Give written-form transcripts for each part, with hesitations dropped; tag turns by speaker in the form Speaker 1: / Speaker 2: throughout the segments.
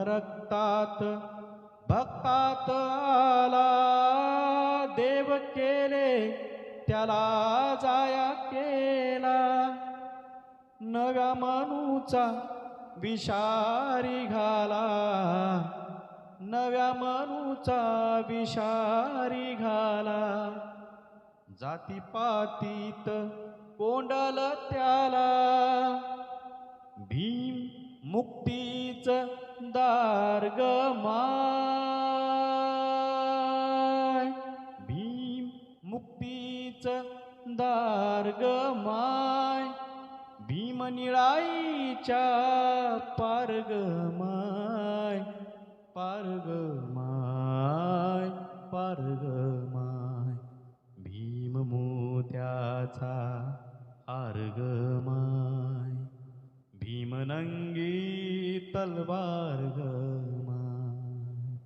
Speaker 1: रक्तात भक्तात आला, देव केले त्याला जाया केला. नव्या मनूचा विषारी घाला, नव्या मनूचा विषारी घाला. जातीपातीत कोंडल त्याला, भीम मुक्तीच दार ग माय, भीम मुक्तीच दार ग माय. भीम निळाईच्या पार ग माय, पार ग माय, पार ग माय. भीम मोत्याचा हार ग माय, भीम नंगी तलवार ग माय.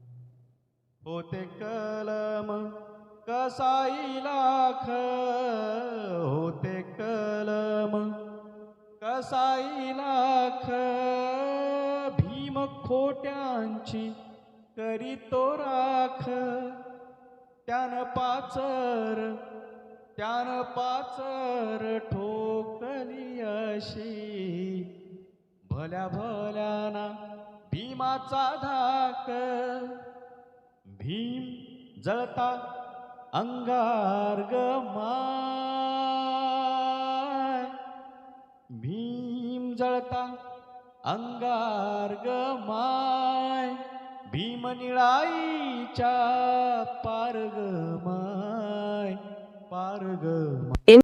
Speaker 1: होते कलम कसाई लाख, होते कलम कसाई लाख. भीम खोट्यांची करीतो राख, त्यानं पाचर ठोकली अशी. भल्या भल्याना भीमाचा धाक, भीम जळता अंगार ग माय, भीम जळता अंगार ग माय. भीम निळाईच्या पार ग माय, पार ग माय.